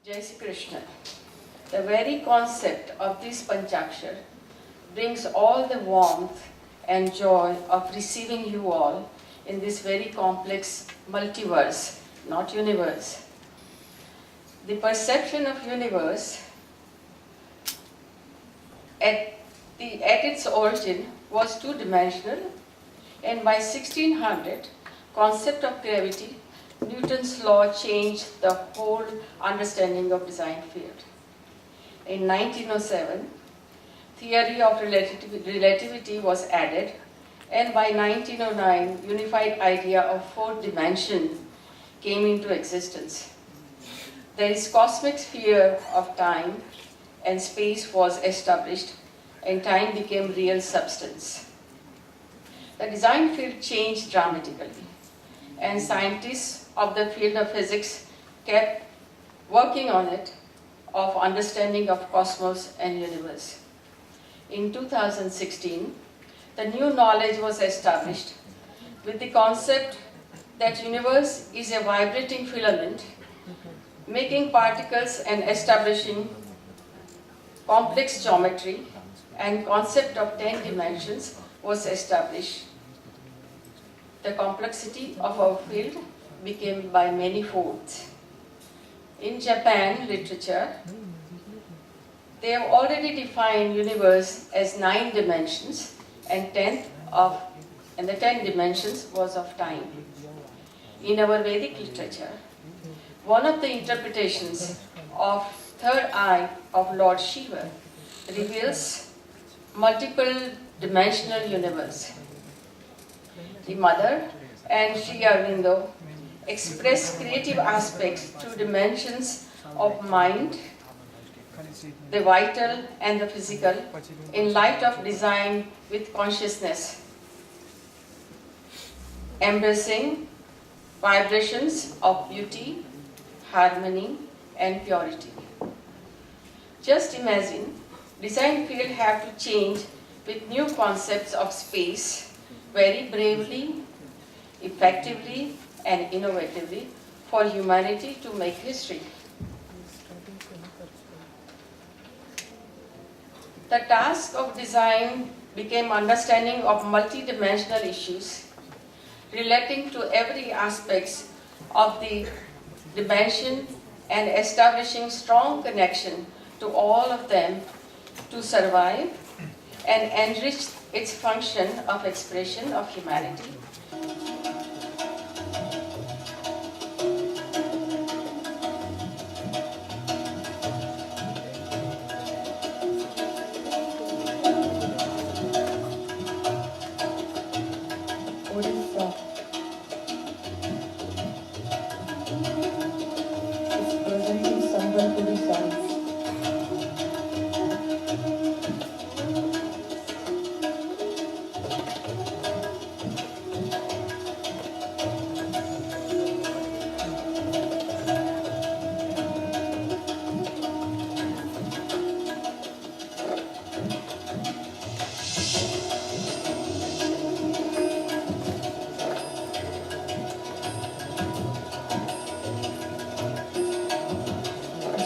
Jai Sri Krishna. The very concept of this Panchakshar brings all the warmth and joy of receiving you all in this very complex multiverse, not universe. The perception of universe at its origin was two-dimensional, and by 1600, concept of gravity, Newton's law changed the whole understanding of design field. In 1907, theory of relativity was added, and by 1909, unified idea of fourth dimension came into existence. There is cosmic sphere of time and space was established, and time became real substance. The design field changed dramatically, and scientists of the field of physics kept working on it, of understanding of cosmos and universe. In 2016, the new knowledge was established with the concept that universe is a vibrating filament making particles and establishing complex geometry, and concept of 10 dimensions was established. The complexity of our field became by many folds. In Japan literature, they have already defined universe as 9 dimensions, and the 10 dimensions was of time. In our Vedic literature, one of the interpretations of third eye of Lord Shiva reveals multiple dimensional universe. The Mother and Sri Aurobindo express creative aspects through dimensions of mind, the vital and the physical, in light of design with consciousness, embracing vibrations of beauty, harmony, and purity. Just imagine, design field have to change with new concepts of space very bravely, effectively, and innovatively for humanity to make history. The task of design became understanding of multidimensional issues relating to every aspect of the dimension and establishing strong connection to all of them to survive and enrich its function of expression of humanity.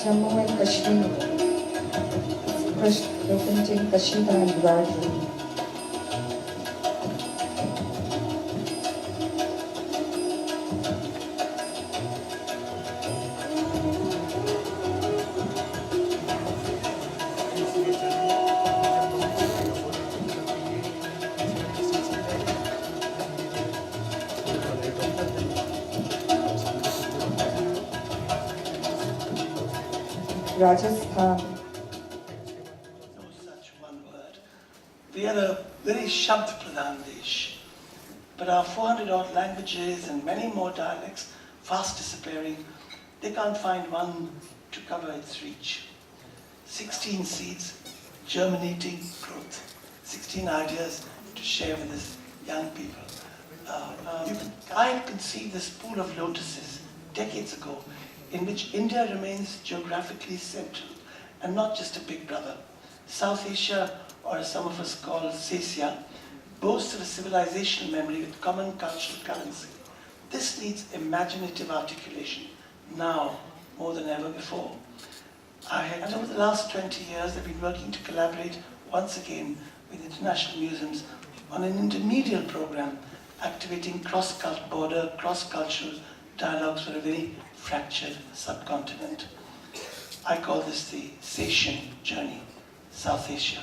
Jammu and Kashmir, representing Kashmir and Rajasthan. Rajasthan. No such one word. We are a very Shabd Pradhan Desh, but our 400 odd languages and many more dialects fast disappearing, they can't find one to cover its reach. 16 seeds germinating growth, 16 ideas to share with us young people. I conceived this pool of lotuses decades ago in which India remains geographically central and not just a big brother. South Asia, or as some of us call Sasya, boasts of a civilizational memory with common cultural currency. This needs imaginative articulation now more than ever before. And over the last 20 years, I've been working to collaborate once again with international museums on an intermediate program activating cross-border, cross-cultural dialogues for a very fractured subcontinent. I call this the Asian journey, South Asia.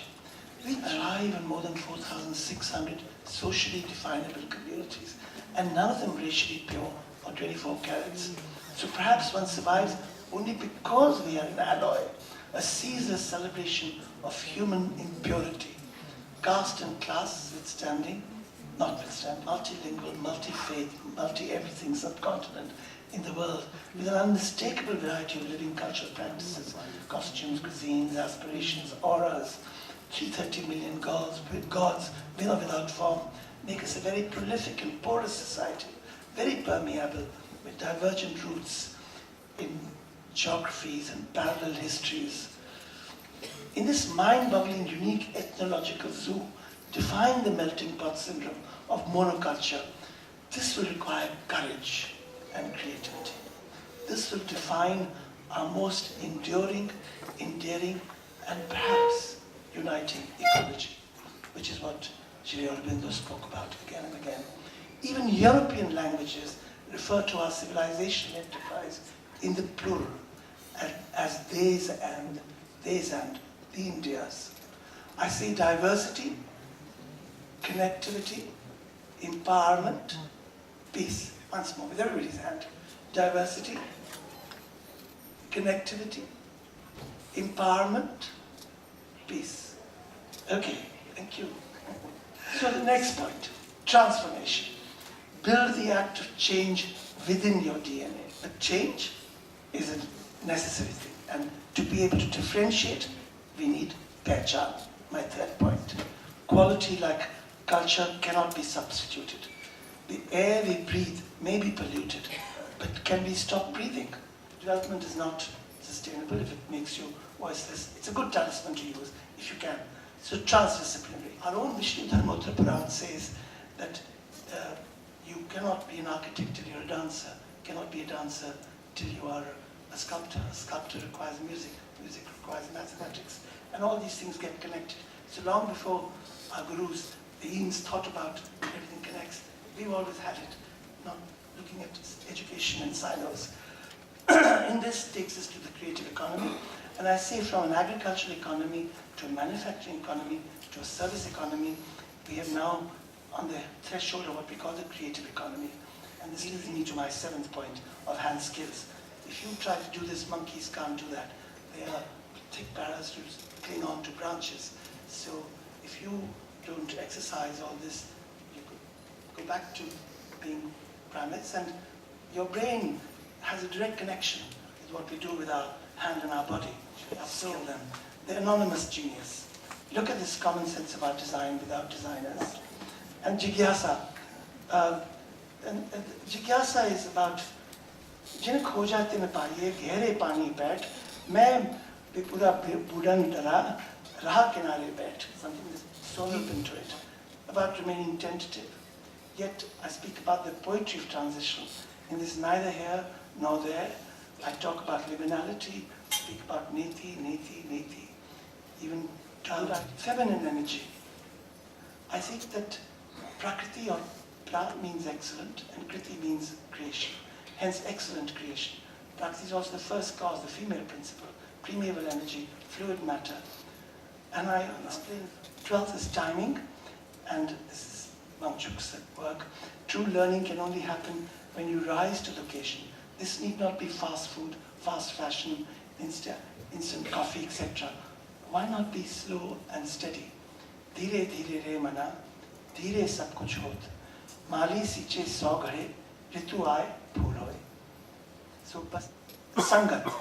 We thrive on more than 4,600 socially definable communities, and none of them racially pure or 24 carats. So perhaps one survives only because we are an alloy, a ceaseless celebration of human impurity, caste and class notwithstanding, multilingual, multi-faith, multi-everything subcontinent in the world, with an unmistakable variety of living cultural practices, costumes, cuisines, aspirations, auras. 330 million gods, with or without form, make us a very prolific and porous society, very permeable, with divergent roots in geographies and parallel histories. In this mind-boggling, unique ethnological zoo, defying the melting pot syndrome of monoculture, this will require courage and creativity. This will define our most enduring, endearing, and perhaps uniting ecology, which is what Sri Aurobindo spoke about again and again. Even European languages refer to our civilizational enterprise in the plural as theys and the Indias. I say diversity, connectivity, empowerment, peace. Once more, with everybody's hand. Diversity, connectivity, empowerment, peace. Okay, thank you. So the next point, transformation. Build the act of change within your DNA. But change is a necessary thing. And to be able to differentiate, we need pehchan, my third point. Quality like culture cannot be substituted. The air we breathe may be polluted, but can we stop breathing? Development is not sustainable if it makes you voiceless. It's a good talisman to use if you can. So transdisciplinary. Our own Vishnu Dharmottara Puran says that you cannot be an architect till you're a dancer, cannot be a dancer till you are a sculptor. A sculptor requires music, music requires mathematics, and all these things get connected. So long before our gurus, the Eames, thought about everything connects, we've always had it, not looking at education in silos. And this takes us to the creative economy. And I say from an agricultural economy to a manufacturing economy to a service economy, we have now on the threshold of what we call the creative economy. And this leads me to my seventh point of hand skills. If you try to do this, monkeys can't do that. They are thick parachutes, cling on to branches. So if you don't exercise all this, you could go back to being primates, and your brain has a direct connection with what we do with our hand and our body. Upskill them. The anonymous genius. Look at this common sense about design without designers. And jigyasa. Jigyasa is about जिन्हें खो जाते में पाइए गहरे पानी बैठ मैं भी पूरा बूढ़न डरा रहा किनारे बैठ, something that's so deep into it, about remaining tentative. Yet I speak about the poetry of transition. In this neither here nor there, I talk about liminality, speak about neti, even about feminine energy. I think that prakriti or pra means excellent and kriti means creation. Hence excellent creation. Prakriti is also the first cause, the female principle, primeval energy, fluid matter. And I explain 12th is timing, and this is Wangchuk's work. True learning can only happen when you rise to the occasion. This need not be fast food, fast fashion, instant coffee, etc. Why not be slow and steady? Dhire dhire re mana, dhire sab kuch hot. Mali siche 100 ghade, ritu aaye, phool hoye. So, sangat,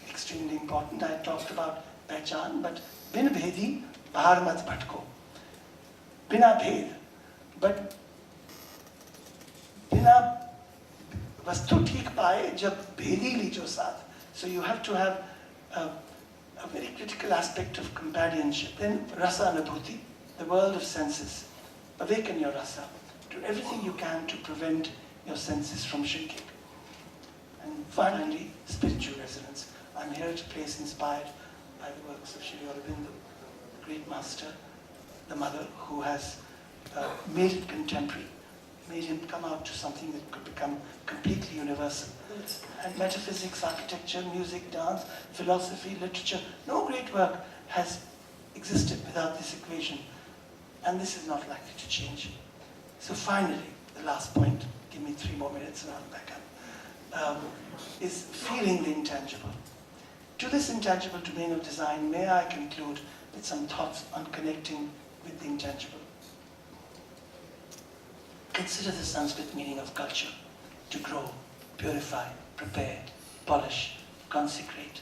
extremely important. I talked about pehchan, but bin bhedi, bahar mat bhatko. Bina bhed, but bina vastu theek paaye jab bhedi lijo saath. So you have to have a very critical aspect of companionship. Then rasa anubhuti, the world of senses. Awaken your rasa. Do everything you can to prevent your senses from shrinking. And finally, spiritual resonance. I'm here at a place inspired by the works of Sri Aurobindo, the great master, the mother, who has made it contemporary, made him come out to something that could become completely universal. And metaphysics, architecture, music, dance, philosophy, literature, no great work has existed without this equation. And this is not likely to change. So finally, the last point, give me 3 more minutes and I'll back up, is feeling the intangible. To this intangible domain of design, may I conclude with some thoughts on connecting with the intangible. Consider the Sanskrit meaning of culture: to grow, purify, prepare, polish, consecrate.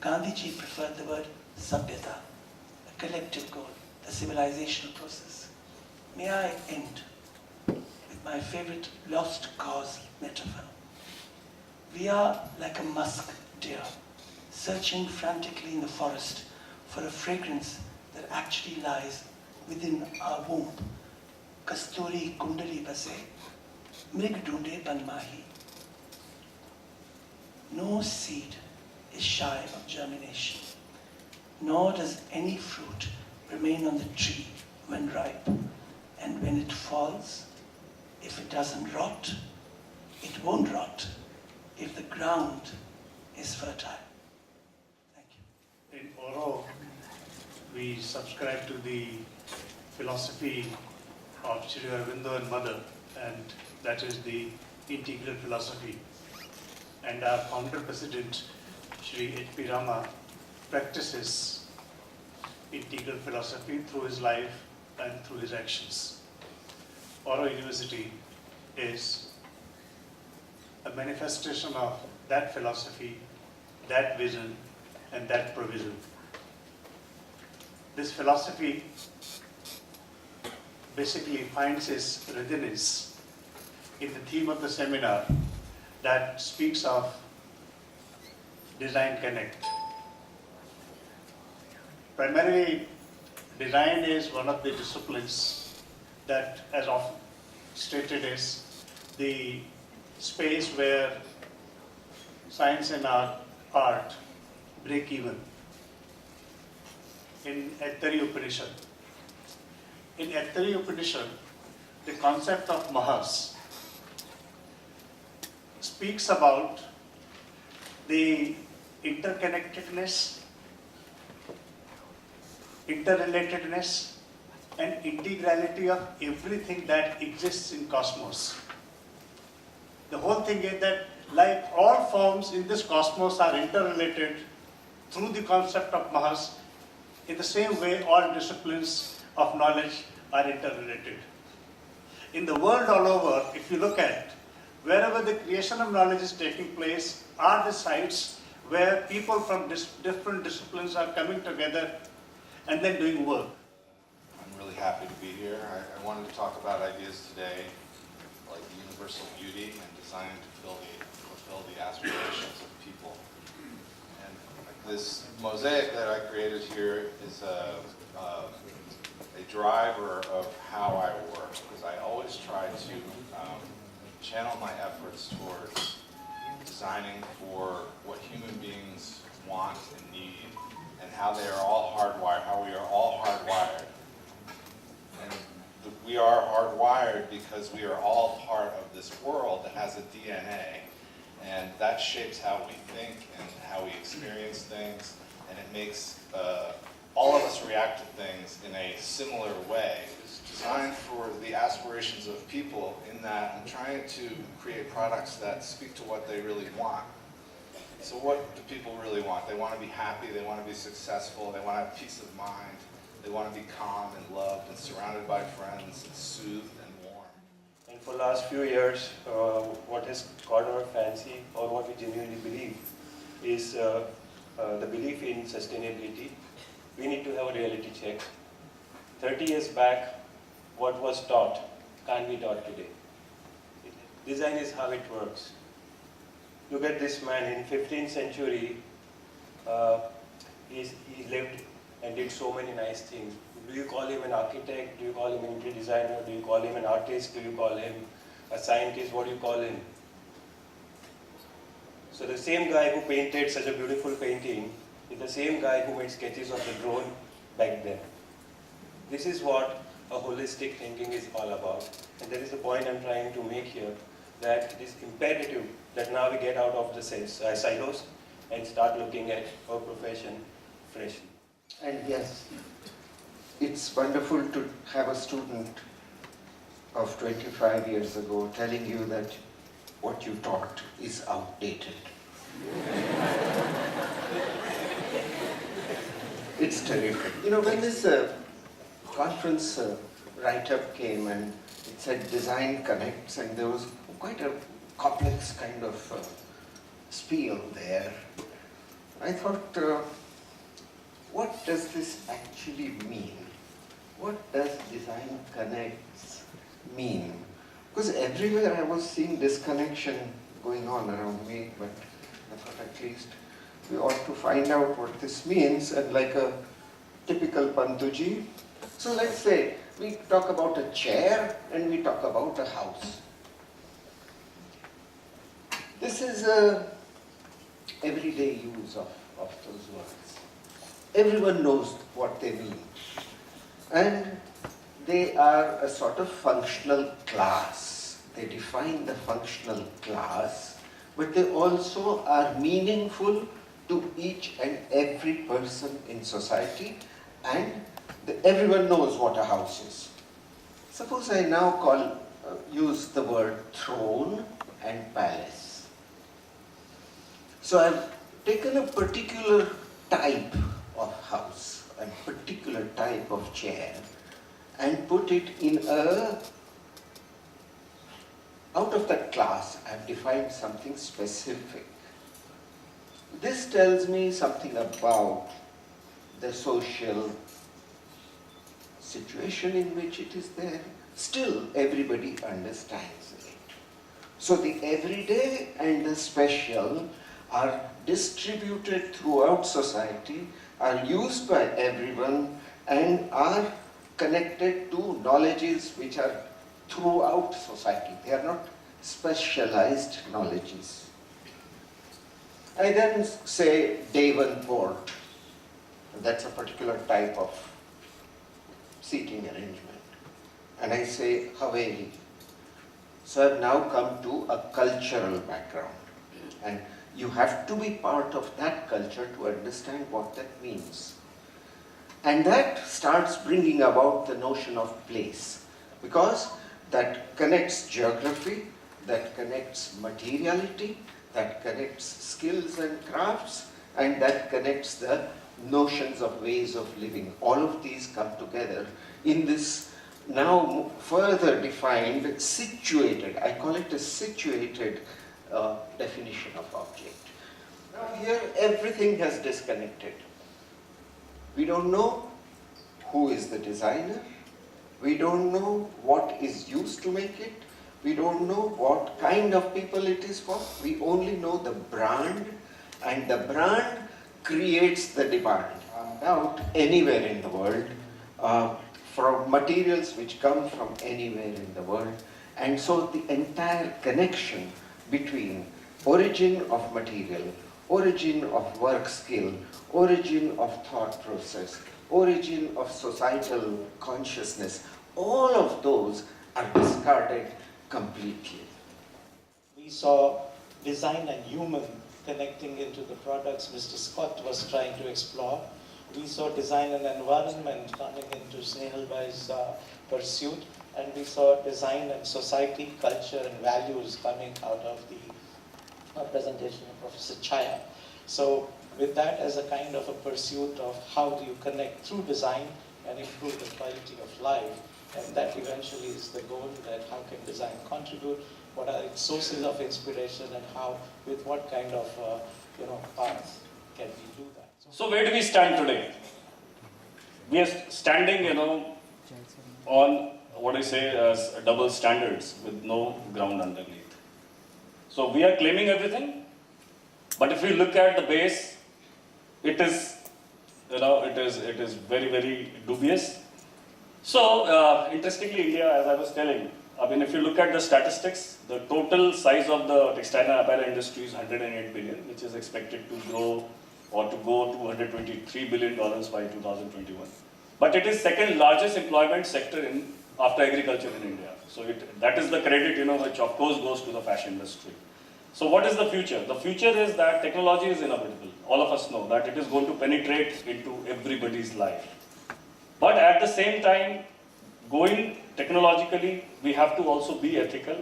Gandhiji preferred the word sabhyata, a collective goal, a civilizational process. May I end with my favorite lost cause metaphor. We are like a musk deer, searching frantically in the forest for a fragrance that actually lies within our womb. Kasturi kundali base, mrig dhunde banmahi. No seed is shy of germination, nor does any fruit remain on the tree when ripe. And when it falls, if it doesn't rot, it won't rot if the ground is fertile. Thank you. In Oro, we subscribe to the philosophy of Sri Aurobindo and Mother, and that is the integral philosophy. And our founder president, Sri H.P. Rama, practices integral philosophy through his life and through his actions. Oro University is a manifestation of that philosophy, that vision, and that provision. This philosophy basically finds its resonance in the theme of the seminar that speaks of Design Connect. Primarily, design is one of the disciplines that, as often stated, is the space where science and art break even. In Aittari Upanishad, the concept of Mahas speaks about the interconnectedness, interrelatedness, and integrality of everything that exists in cosmos. The whole thing is that, like all forms in this cosmos are interrelated through the concept of Mahas, in the same way all disciplines of knowledge are interrelated. In the world all over, if you look at wherever the creation of knowledge is taking place, are the sites where people from different disciplines are coming together and then doing work. I'm really happy to be here. I wanted to talk about ideas today like universal beauty and designed to fulfill the aspirations of people. And this mosaic that I created here is a driver of how I work, because I always try to channel my efforts towards designing for what human beings want and need, and how they are all hardwired, how we are all hardwired. And we are hardwired because we are all part of this world that has a DNA, and that shapes how we think and how we experience things, and it makes all of us react to things in a similar way. It's designed for the aspirations of people, in that I'm trying to create products that speak to what they really want. So what do people really want? They want to be happy, they want to be successful, they want to have peace of mind, they want to be calm and loved and surrounded by friends and soothed and warm. And for the last few years, what has caught our fancy, or what we genuinely believe, is the belief in sustainability. We need to have a reality check. 30 years back, what was taught can't be taught today. Design is how it works. Look at this man in 15th century. He lived and did so many nice things. Do you call him an architect? Do you call him an interior designer? Do you call him an artist? Do you call him a scientist? What do you call him? So the same guy who painted such a beautiful painting is the same guy who made sketches of the drone back then. This is what a holistic thinking is all about. And that is the point I'm trying to make here, that it is imperative that now we get out of the silos and start looking at our profession freshly. And yes, it's wonderful to have a student of 25 years ago telling you that what you taught is outdated. It's terrific. You know, when this conference write-up came and it said Design Connects, and there was quite a complex kind of spiel there, I thought, what does this actually mean? What does Design Connects mean? Because everywhere I was seeing disconnection going on around me, but I thought at least we ought to find out what this means, and like a typical Pantuji. So let's say we talk about a chair and we talk about a house. This is a everyday use of those words. Everyone knows what they mean. And they are a sort of functional class. They define the functional class, but they also are meaningful to each and every person in society, and everyone knows what a house is. Suppose I now use the word throne and palace. So I've taken a particular type of house, a particular type of chair, and put it in out of that class, I've defined something specific. This tells me something about the social situation in which it is there. Still, everybody understands it. So the everyday and the special are distributed throughout society, are used by everyone, and are connected to knowledges which are throughout society. They are not specialized knowledges. I then say Davenport. That's a particular type of seating arrangement. And I say Haveli. So I've now come to a cultural background. And you have to be part of that culture to understand what that means. And that starts bringing about the notion of place, because that connects geography, that connects materiality, that connects skills and crafts, and that connects the notions of ways of living. All of these come together in this now further defined, situated, I call it a situated definition of object. Now here everything has disconnected. We don't know who is the designer. We don't know what is used to make it. We don't know what kind of people it is for. We only know the brand, and the brand creates the demand out anywhere in the world, from materials which come from anywhere in the world. And so the entire connection between origin of material, origin of work skill, origin of thought process, origin of societal consciousness, all of those are discarded completely. We saw design and human connecting into the products Mr. Scott was trying to explore. We saw design and environment coming into Snehalbhai's pursuit, and we saw design and society, culture and values coming out of the presentation of Professor Chaya. So with that as a kind of a pursuit of how do you connect through design and improve the quality of life, and that eventually is the goal, that how can design contribute, what are its sources of inspiration, and how, with what kind of paths can we do that. So where do we stand today? We are standing, on what I say as double standards with no ground underneath. So we are claiming everything, but if we look at the base, it is, it is very, very dubious. So interestingly, India, as I was telling, I mean, if you look at the statistics, the total size of the textile and apparel industry is $108 billion, which is expected to grow or to go to $123 billion by 2021. But it is second largest employment sector after agriculture in India. So that is the credit, which of course goes to the fashion industry. So what is the future? The future is that technology is inevitable. All of us know that it is going to penetrate into everybody's life. But at the same time, going technologically, we have to also be ethical,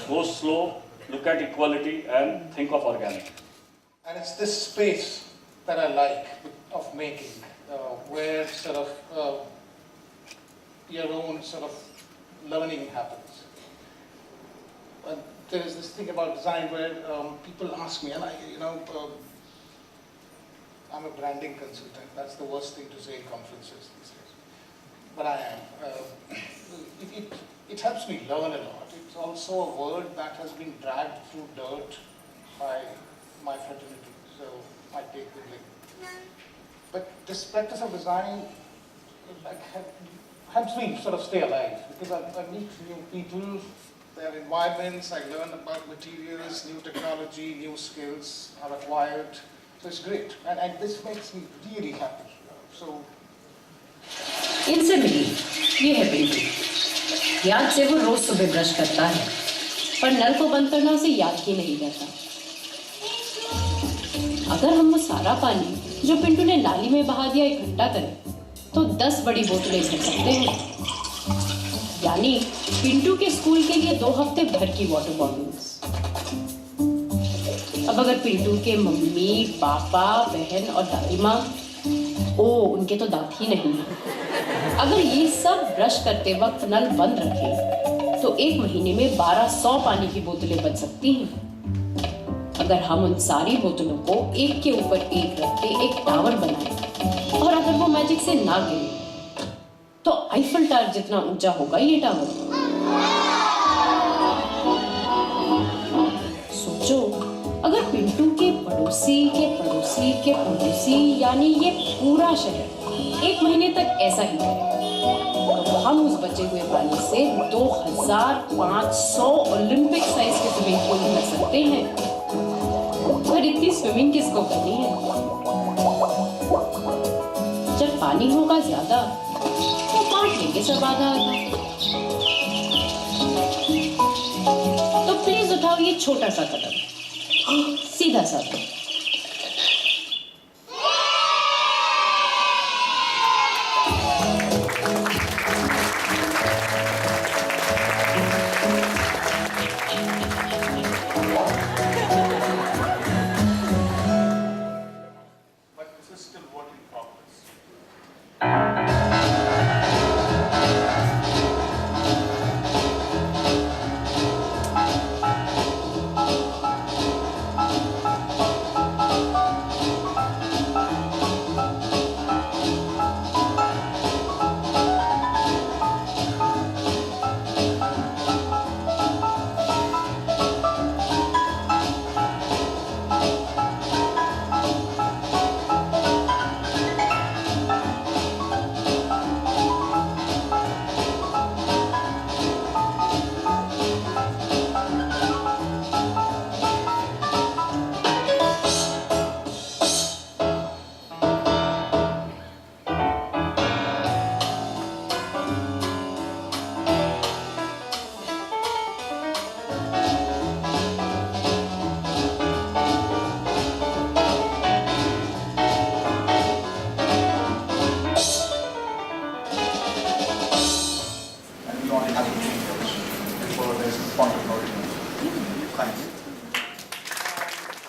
go slow, look at equality, and think of organic. And it's this space that I like of making, where sort of your own sort of learning happens. And there is this thing about design where people ask me, and I'm a branding consultant. That's the worst thing to say in conferences these days. But I am. It helps me learn a lot. It's also a word that has been dragged through dirt by my fraternity, so I take the blame. But this practice of design helps me sort of stay alive, because I meet new people, their environments, I learn about materials, new technology, new skills are acquired. So it's great, and this makes me really happy. So इनसे मिली, ये है पिंटू। याद से वो रोज सुबह brush करता है, पर नल को बंद करना उसे याद ही नहीं रहता। अगर हम वो सारा पानी जो पिंटू ने नाली में बहा दिया इकट्ठा करें, तो 10 बड़ी बोतलें भर सकते हैं। यानी पिंटू के स्कूल के लिए 2 हफ्ते भर की वाटर बॉटल्स। अब अगर पिंटू के मम्मी, पापा, बहन और दादी माँ, उनके तो दांत ही नहीं है, अगर ये सब ब्रश करते वक्त नल बंद रखें, तो 1 महीने में 1200 पानी की बोतलें बच सकती हैं। अगर हम उन सारी बोतलों को एक के ऊपर एक रख के एक टावर बनाएं, और अगर वो मैजिक से ना गिरे, तो आईफल टावर जितना ऊंचा होगा ये टावर। सोचो, अगर पिंटू के पड़ोसी के पड़ोसी के पड़ोसी, यानी ये पूरा शहर 1 महीने तक ऐसा ही करे, तो हम उस बचे हुए पानी से 2500 ओलंपिक साइज के स्विमिंग पूल भर सकते हैं। पर इतनी स्विमिंग किसको करनी है? जब पानी होगा ज्यादा, तो बांट लेंगे सब आधा आधा। तो प्लीज उठाओ ये छोटा सा कदम, सीधा साधा। But this is still work in progress.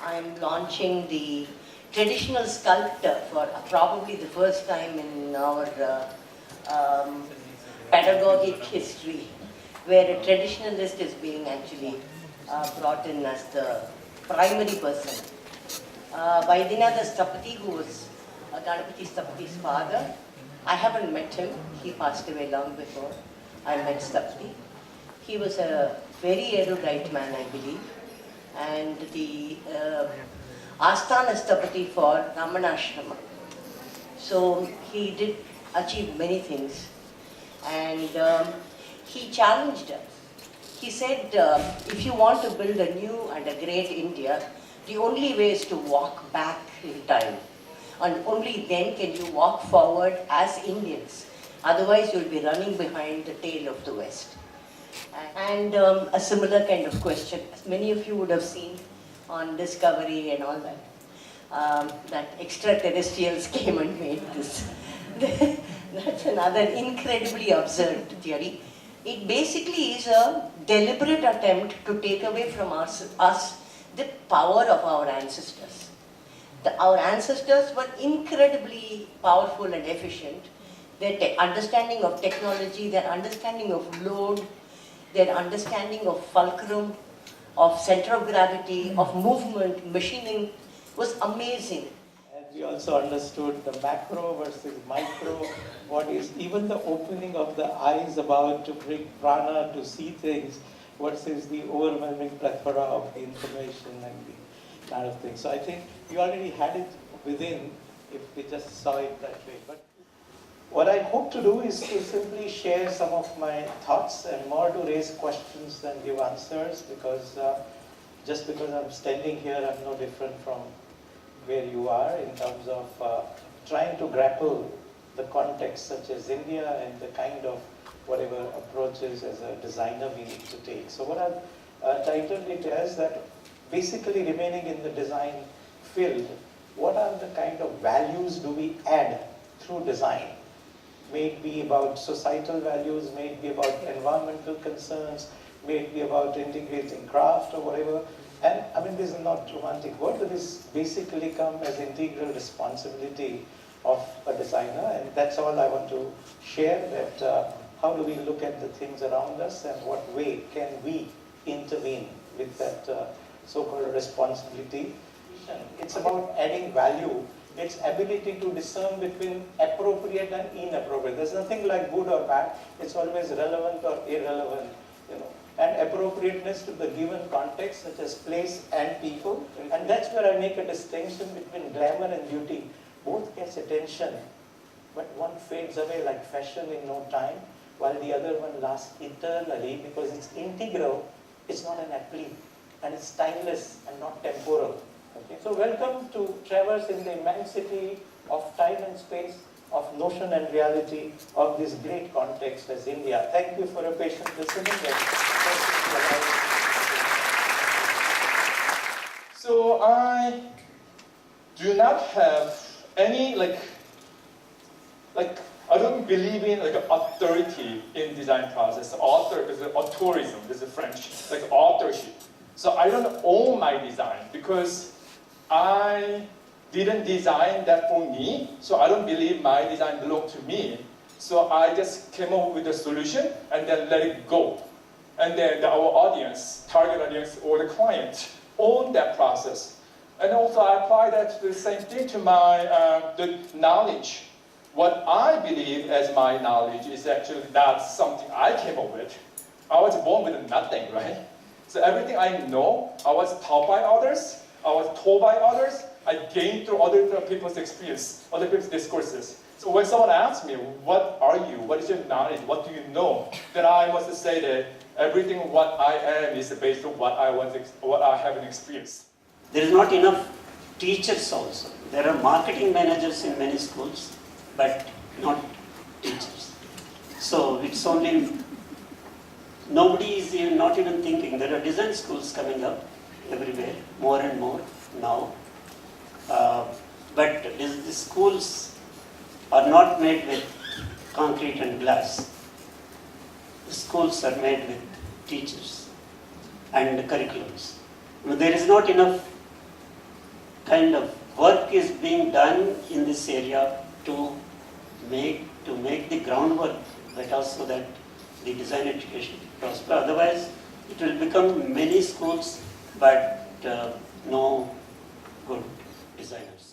I'm launching the traditional sculptor for probably the first time in our pedagogic history, where a traditionalist is being actually brought in as the primary person. Vaidyanatha Stapati, who was Ganapati Stapati's father, I haven't met him. He passed away long before I met Stapati. He was a very erudite man, I believe, and the Asthana Stapati for Ramanashrama. So he did achieve many things, and he challenged us. He said, if you want to build a new and a great India, the only way is to walk back in time. And only then can you walk forward as Indians. Otherwise, you'll be running behind the tail of the West. And a similar kind of question, many of you would have seen on Discovery and all that, that extraterrestrials came and made this. That's another incredibly absurd theory. It basically is a deliberate attempt to take away from us the power of our ancestors. Our ancestors were incredibly powerful and efficient. Their understanding of technology, their understanding of load, their understanding of fulcrum, of center of gravity, of movement, machining was amazing. And we also understood the macro versus micro, what is even the opening of the eyes about to bring prana to see things versus the overwhelming plethora of information and the kind of thing. So I think we already had it within if we just saw it that way. But what I hope to do is to simply share some of my thoughts and more to raise questions than give answers, because just because I'm standing here, I'm no different from where you are in terms of trying to grapple the context such as India and the kind of whatever approaches as a designer we need to take. So what I've titled it as that basically remaining in the design field, what are the kind of values do we add through design? May it be about societal values, may it be about environmental concerns, may it be about integrating craft or whatever. And I mean, this is not romantic word, but this basically comes as integral responsibility of a designer, and that's all I want to share, that how do we look at the things around us and what way can we intervene with that so-called responsibility. It's about adding value. Its ability to discern between appropriate and inappropriate. There's nothing like good or bad. It's always relevant or irrelevant, you know. And appropriateness to the given context, such as place and people. And that's where I make a distinction between glamour and beauty. Both gets attention, but one fades away like fashion in no time, while the other one lasts eternally because it's integral, it's not an appli, and it's timeless and not temporal. Okay? So welcome to traverse in the immensity of time and space, of notion and reality of this great context as India. Thank you for your patient listening. So I do not have any I don't believe in authority in design process. Author is authorism. This is French, like authorship. So I don't own my design because I didn't design that for me. So I don't believe my design belonged to me. So I just came up with a solution and then let it go. And then our audience, target audience or the client, own that process. And also I apply that to the same thing to my the knowledge. What I believe as my knowledge is actually not something I came up with. I was born with nothing, right? So everything I know, I was taught by others, I was told by others, I gained through other people's experience, other people's discourses. So when someone asks me, what are you? What is your knowledge? What do you know? Then I must say that everything what I am is based on what I have experienced. There is not enough teachers also. There are marketing managers in many schools, but not teachers. So it's only, nobody is not even thinking. There are design schools coming up everywhere, more and more now. But the schools are not made with concrete and glass. The schools are made with teachers and curriculums. There is not enough kind of work is being done in this area to make the groundwork, but also that the design education prosper. Otherwise, it will become many schools, but no good designers.